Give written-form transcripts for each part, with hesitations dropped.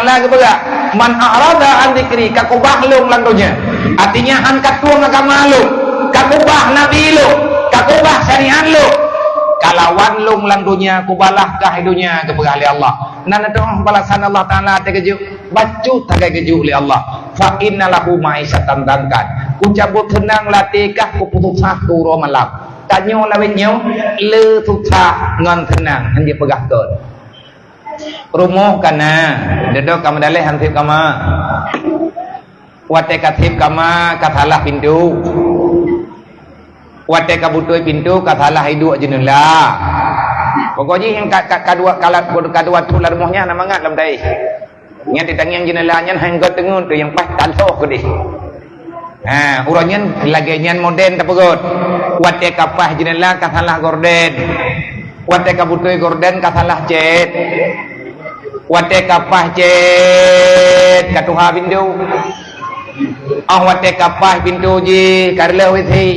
Taala kepada man a'rada an dzikri kakubah lung lantunya. Artinya han katuang agama lu, kakubah nabi lu, kakubah syariat lu. Kalawan lung lantunya kubalah kahidunya kepada Allah. Nana doang balasan Allah Taala terkeju bacu terkeju oleh Allah. Fa innalahu ma'isyatan dangkan. Ucaput tenang latikah kuputusah turo malam. Tanyo lawinyo le tutah ngon tenang hanya pegah kot. Rumuh kana dedok kama daleh hantip kama wate katip kama kathalah pintu wate kabutoi pintu kathalah hidu jenela pokoknya yang kadua tu larmuhnya nama ngat lam dai nya ditangiang jenelanya hang got tengun tu yang pas tansoh ko di uranyan lagi nyan moden tapegot wate kapah jenela kathalah gorden wate kabutoi gorden kathalah cet wate kapah cet katuha bindu wate kapah bindu ji karle withi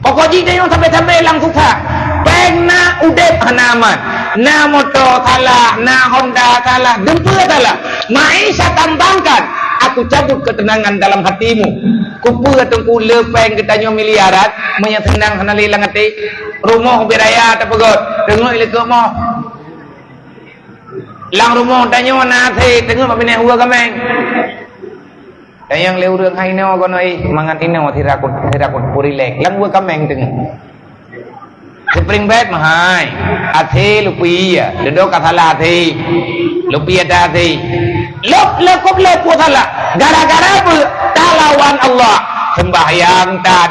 pokoknya dia yang sampai langsung tak pengna udep hanaman na motor kalah na Honda kalah dempul kalah maisha tambangkan aku cabut ketenangan dalam hatimu kupu atungku lepeng ketanyo miliaran menya tenang hana lilang hati rumah biraya tapegot dengo ile mo lang rumah tanyo na the dengo mabine hua kameng yang leu rương hay no con ơi mangan ino thirakut purilek lang hua kameng teng spring bed mahai athi lupia dedok kathala athi lupia da athi lop puathala gara-gara talawan Allah sembahyang tat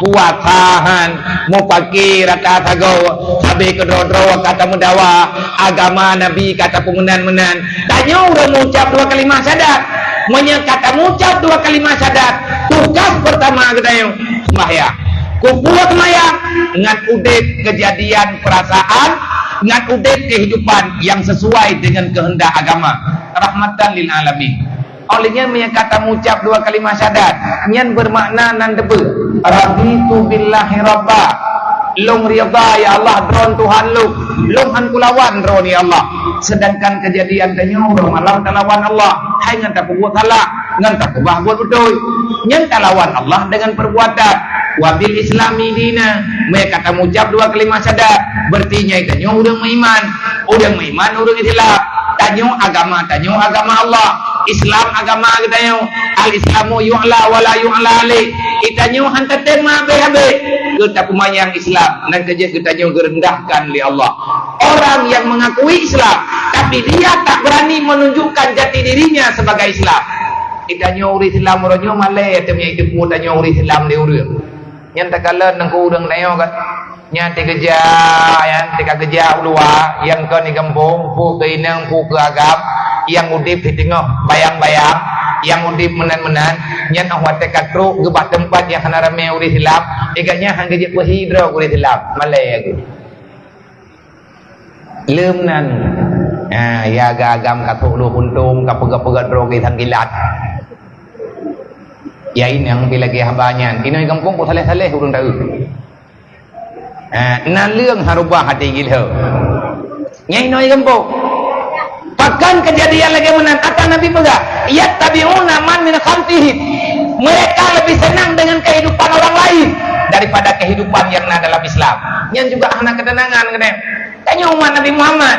puasahan mupaki raka tago sabi kedrodro kata mudawa agama nabi kata pemenan-menan tanyo udah mengucap 2 kalimat syahadat kata mengucap 2 kalimat syahadat tugas pertama kita sembahyang kupuat sembahyang dengan udip kejadian perasaan dengan udip kehidupan yang sesuai dengan kehendak agama rahmatan lil alamin. Olehnya kata mengucap 2 kalimat syahadat nyan bermakna nan debe raditu billahi rabba long rida ya Allah dron Tuhan lu long han kulawan dron ya Allah sedangkan kejadian tanyo malam talawan Allah hai ngan tak buat salah ngan tak bah buat betul nyan talawan Allah dengan perbuatan wabil islami dina kata mengucap 2 kalimat syahadat berarti tanyo urang beriman urang Islam tanyo agama Allah Islam agama kita yo al islamu yu'la wala yu'la ali kita nyo hantar tema be kita pemayang Islam dan kerja kita nyo gerendahkan li Allah orang yang mengakui Islam tapi dia tak berani menunjukkan jati dirinya sebagai Islam kita nyo uri Islam ronyo male temnya hidup muda nyo uri Islam di urang yang tak kala nang ku urang nayo kan nya te kerja yang te kerja ulua yang ke ni kampung pu ke inang pu ke agam yang udip di tengok bayang-bayang yang udip menan-menan nyan awat tekatru gebah tempat yang kena rame urip Islam iganya hang gejek pehidra urip Islam malai aku leum nan ya agam katuk lu kuntum kapega-pega dro ke tanggilat ya ini yang bila ke habanyan ini kampung ku saleh-saleh urang tahu nan leung harubah hati gilho nyai noi kampung bahkan kejadian lagi menan kata Nabi pegah yattabi'una man min khalfihim mereka lebih senang dengan kehidupan orang lain daripada kehidupan yang ada dalam Islam yang juga anak ketenangan kena tanya umat Nabi Muhammad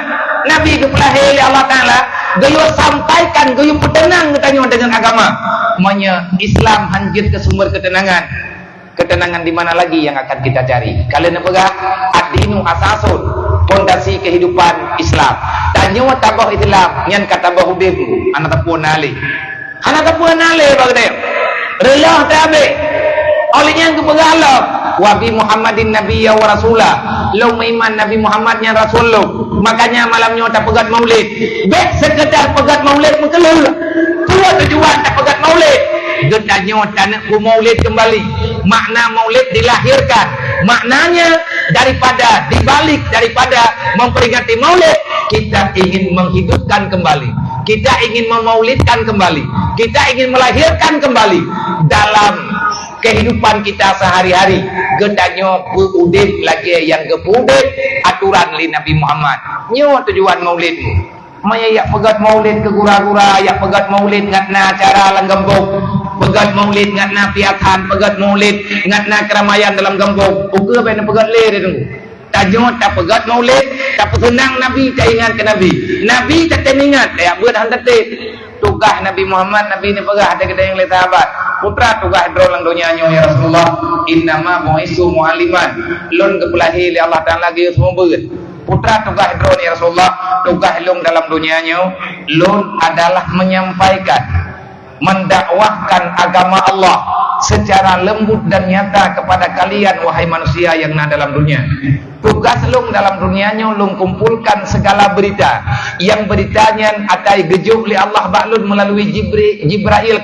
Nabi itu lahir oleh Allah Ta'ala gayo sampaikan gayo petenang katanya dengan agama semuanya Islam hanjir ke sumber ketenangan di mana lagi yang akan kita cari kalian pegah ad-dinu asasun fondasi kehidupan Islam tanyo tabah Islam nyan kata bahudib anak tapuan ali bagde rela tabe olehnya ke pegalau wa bi Muhammadin nabiyya wa rasulah lu iman Nabi Muhammad nya rasul lu makanya malamnya tak pegat maulid bet sekedar pegat maulid mengelul tua tujuan tak pegat maulid gedanya tanah ku maulid kembali makna maulid dilahirkan maknanya daripada dibalik daripada memperingati maulid kita ingin menghidupkan kembali kita ingin memaulidkan kembali kita ingin melahirkan kembali dalam kehidupan kita sehari-hari gedanya udip lagi yang kepudip aturan li Nabi Muhammad nyo tujuan maulidmu Maya yak pegat maulid ke gura-gura, yak pegat maulid ngatna acara lang gambok, pegat maulid ngatna piatan, pegat maulid ngatna keramaian dalam gambok. Uga ben pegat le dia tunggu. Tajud tak pegat maulid, tak senang Nabi tak ingat ke Nabi. Nabi tak ingat, ya buat hantate. Tugas Nabi Muhammad, Nabi ni pegah ada kedai yang le sahabat. Putra tugas hidro lang dunia nyo ya Rasulullah. Innama bu'isu mu'aliman. Lun kepelahi li Allah Ta'ala lagi semua berat. Putra tugas hidro ni ya Rasulullah. Tugas lung dalam dunia nyo. Lun adalah menyampaikan, mendakwahkan agama Allah secara lembut dan nyata kepada kalian wahai manusia yang ada dalam dunia. Tugas lung dalam dunianya lung kumpulkan segala berita yang beritanya atai gejuk li Allah ba'lun melalui Jibril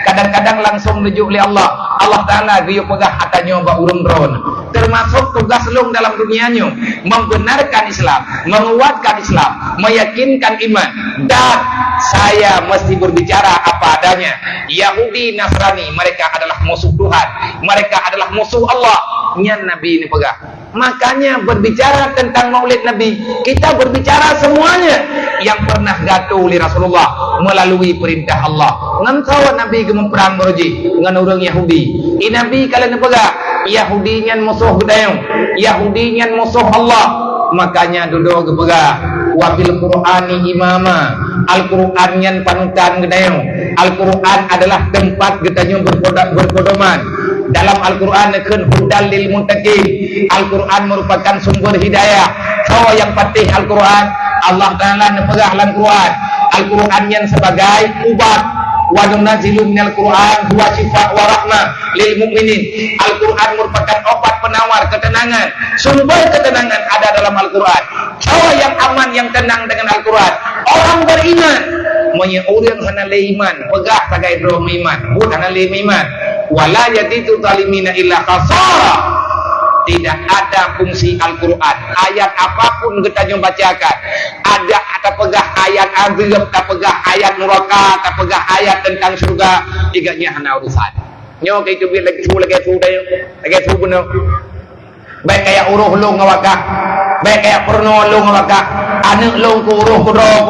kadang-kadang langsung gejuk li Allah Ta'ala dia pegah atanya ba urung drone. Termasuk tugas lung dalam dunianya membenarkan Islam, menguatkan Islam, meyakinkan iman, dan saya mesti berbicara apa adanya. Yahudi Nasrani mereka adalah musuh Tuhan, mereka adalah musuh Allah. Nyan Nabi ini pegah. Makanya berbicara tentang maulid Nabi, kita berbicara semuanya yang pernah gatuh oleh Rasulullah melalui perintah Allah. Ngan kawan Nabi gemperang beruji ngan orang Yahudi. Nabi kalian pegah, Yahudi nyan musuh gedayung, Yahudi nyan musuh Allah. Makanya duduk gepegah wabil Qur'ani imama. Al-Quran nyan panutan gedayung. Al-Quran adalah tempat gedayung berpedoman. Dalam Al-Quran nekeun hudal lil muttaqin. Al-Quran merupakan sumber hidayah. Kau yang patih Al-Quran, Allah Ta'ala nepegah Al-Quran. Al-Quran yang sebagai ubat. Wa nunazzilu minal Quran huwa shifaa wa rahmah lil mu'minin. Al-Quran merupakan obat penawar ketenangan. Sumber ketenangan ada dalam Al-Quran. Kau yang aman, yang tenang dengan Al-Quran, orang beriman. Monya orang hana le iman, pegah tagai dro iman, buat hana le iman. Wala yatitu talimina illa khasara. Tidak ada fungsi Al-Quran. Ayat apapun kita jom bacakan, ada tak pegah ayat azab, tak pegah ayat neraka, tak pegah ayat tentang surga, tiganya hana urusan. Nyo kay tu lagi tu lagi tu benar. Baik kayak uruh lu ngawakah, baik kayak porno lu ngawakah, anak lu ku uruh ku roh,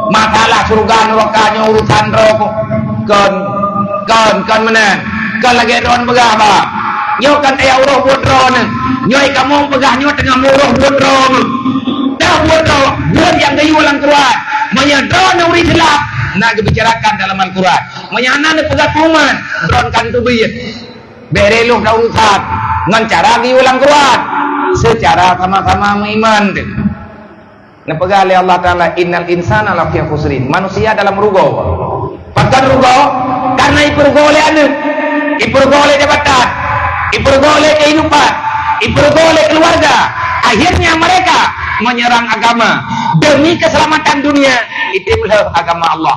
masalah surga nerakanya urusan roh. Kon menan. Kon lagi ron pegah apa? Nyo kan kayak uruh buat ron. Nyoi kamu pegah nyo tengah muruh buat ron. Dah buat ron, buat yang gayu lang Quran. Menyadron uri silap. Nak dibicarakan dalam Al-Quran. Menyana nak pegah tuman, ron kan tu biyet. Bereluh dah urusan. Ngan cara gayu lang Quran. Secara sama-sama mengiman. Nepegah oleh Allah Ta'ala, innal insana lafi khusrin. Manusia dalam rugo. Bahkan rugo karena ipergo oleh anak, ipergo oleh jabatan, ipergo oleh kehidupan, ipergo oleh keluarga. Akhirnya mereka menyerang agama demi keselamatan dunia. Itulah agama Allah.